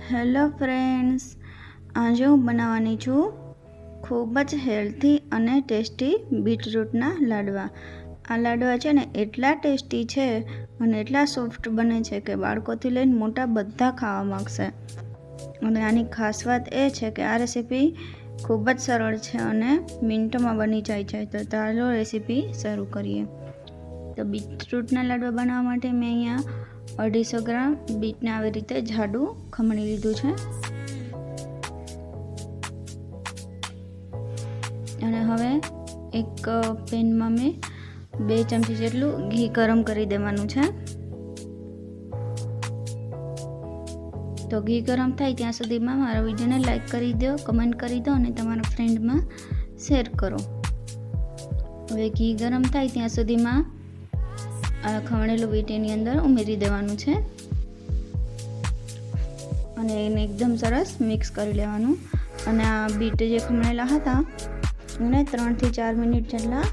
Hello friends, આજે હું બનાવવાની છું ખૂબ જ હેલ્ધી અને ટેસ્ટી બીટરૂટના લાડવા. આ લાડવા છે ને એટલા ટેસ્ટી છે અને એટલા સોફ્ટ બને છે કે બાળકોથી લઈને મોટા બધા ખાવા માગશે. અને આની ખાસ વાત એ છે કે આ રેસીપી ખૂબ જ સરળ છે અને મિનિટોમાં બની જાય છે. તો ચાલો રેસીપી શરૂ કરીએ. તો બીટરૂટના લાડવા બનાવવા માટે મેં અહીંયા 250 ગ્રામ બીટને આવી રીતે જાડું ખમણી લીધું છે. અને હવે એક પેનમાં મેં 2 ચમચી જેટલું ઘી ગરમ કરી દેવાનું છે. તો ઘી ગરમ થાય ત્યાં સુધીમાં મારા વિડીયોને લાઈક કરી દો, કમેન્ટ કરી દો અને તમારા ફ્રેન્ડમાં શેર કરો. હવે ઘી ગરમ થાય ત્યાં સુધીમાં ખમણેલું બીટ એની અંદર ઉમેરી દેવાનું છે અને એને એકદમ સરસ મિક્સ કરી લેવાનું. અને આ બીટ જે ખમણેલા હતા એને 3 થી 4 મિનિટ જેટલા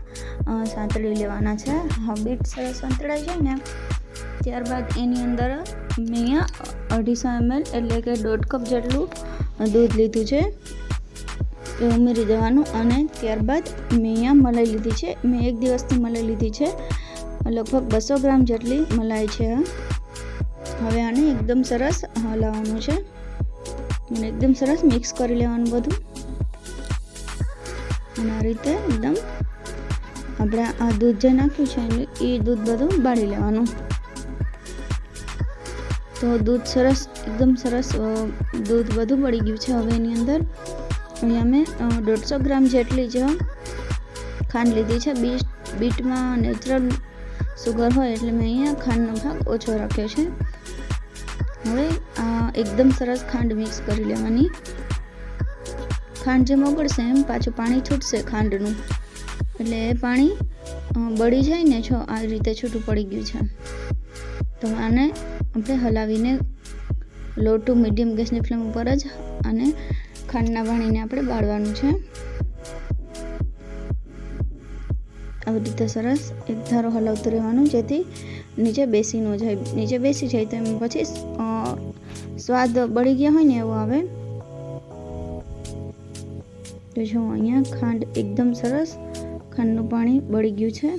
સાંતળી લેવાના છે. હા, બીટ સરસ સાંતળાઈ જાય ને ત્યારબાદ એની અંદર મેં અહીંયા 250 ml એટલે કે 1.5 કપ જેટલું દૂધ લીધું છે એ ઉમેરી દેવાનું. અને ત્યારબાદ મેં અહીંયા મલાઈ લીધી છે. મેં 1 દિવસની મલાઈ લીધી છે, લગભગ 200 ગ્રામ જેટલી મલાઈ છે. હવે આને એકદમ સરસ હલાવવાનું છે અને એકદમ સરસ મિક્સ કરી લેવાનું બધું. અને આ રીતે એકદમ આપણે આ દૂધ જે નાખ્યું છે એ દૂધ બધું બાળી લેવાનું. તો દૂધ સરસ એકદમ સરસ દૂધ બધું બળી ગયું છે. હવે એની અંદર અહીંયા મેં 150 ગ્રામ જેટલી જ ખાંડ લીધી છે. બીટમાં નેચરલ સુગર હોય એટલે મેં અહીંયા ખાંડનો ભાગ ઓછો રાખ્યો છે. હવે એકદમ સરસ ખાંડ મિક્સ કરી લેવાની. ખાંડ જેમ ઓગળશે એમ પાછું પાણી છૂટશે ખાંડનું, એટલે એ પાણી બળી જાય ને જો આ રીતે છૂટું પડી ગયું છે. તો આને આપણે હલાવીને લો ટુ મીડિયમ ગેસની ફ્લેમ ઉપર જ અને ખાંડના પાણીને આપણે બાળવાનું છે. આવી રીતે સરસ એક ધારો હલાવતું રહેવાનું જેથી નીચે બેસી ન જાય. નીચે બેસી જાય તો એમ પછી સ્વાદ બળી ગયા હોય ને એવો આવે. તો જો અહીંયા ખાંડ એકદમ સરસ ખાંડનું પાણી બળી ગયું છે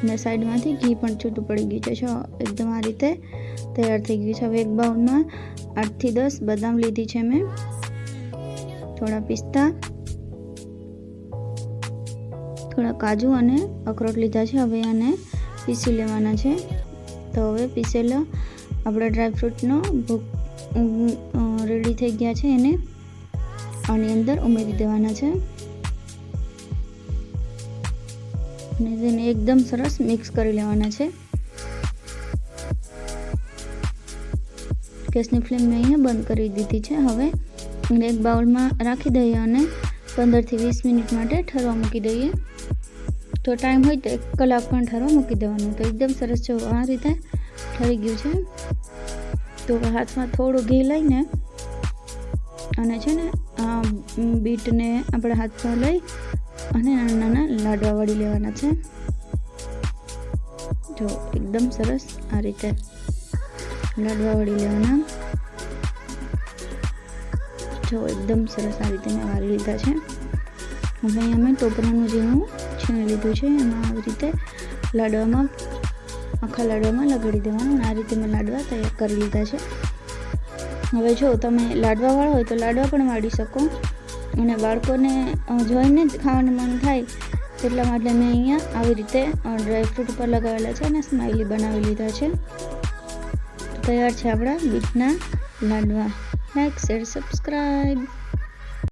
અને સાઈડમાંથી ઘી પણ છૂટું પડી ગયું છે. જો એકદમ આ રીતે તૈયાર થઈ ગયું છે. હવે એક બાઉલમાં 8 થી 10 બદામ લીધી છે મેં, થોડા પિસ્તા, થોડા કાજુ અને અખરોટ લીધા છે. હવે આને પીસી લેવાના છે. તો હવે પીસેલા આપણા ડ્રાયફ્રૂટનો ભૂક રેડી થઈ ગયા છે. એને આની અંદર ઉમેરી દેવાના છે અને તેને એકદમ સરસ મિક્સ કરી લેવાના છે. ગેસની ફ્લેમ મેં અહીંયા બંધ કરી દીધી છે. હવે એક બાઉલમાં રાખી દઈએ અને 15 થી 20 મિનિટ માટે ઠરવા મૂકી દઈએ. તો ટાઈમ હોય તો 1 કલાક પણ ઠરવા મૂકી દેવાનું. તો એકદમ સરસ જો આ રીતે ઠરી ગયું છે. તો હાથમાં થોડું ઘી લઈને અને છે ને આ બીટને આપણે હાથમાં લઈ અને નાના નાના લાડવા વળી લેવાના છે. જો એકદમ સરસ આ રીતે લાડવા વળી લેવાના. જો એકદમ સરસ આ રીતે મેં વાળી લીધા છે. હવે અહીંયા મેં ટોપરાનું ઝીણું છીણી લીધું છે. એમાં આવી રીતે લાડવામાં આખા લાડવામાં લગાડી દેવાનું. આ રીતે મેં લાડવા તૈયાર કરી લીધા છે. હવે જો તમે લાડવા વાળો હોય તો લાડવા પણ વાળી શકો અને બાળકોને જોઈને જ ખાવાનું મન થાય એટલા માટે મેં અહીંયા આવી રીતે ડ્રાયફ્રૂટ ઉપર લગાવેલા છે અને સ્માઇલી બનાવી લીધા છે. તૈયાર છે આપણા બીટના લાડવા. Like, share, subscribe.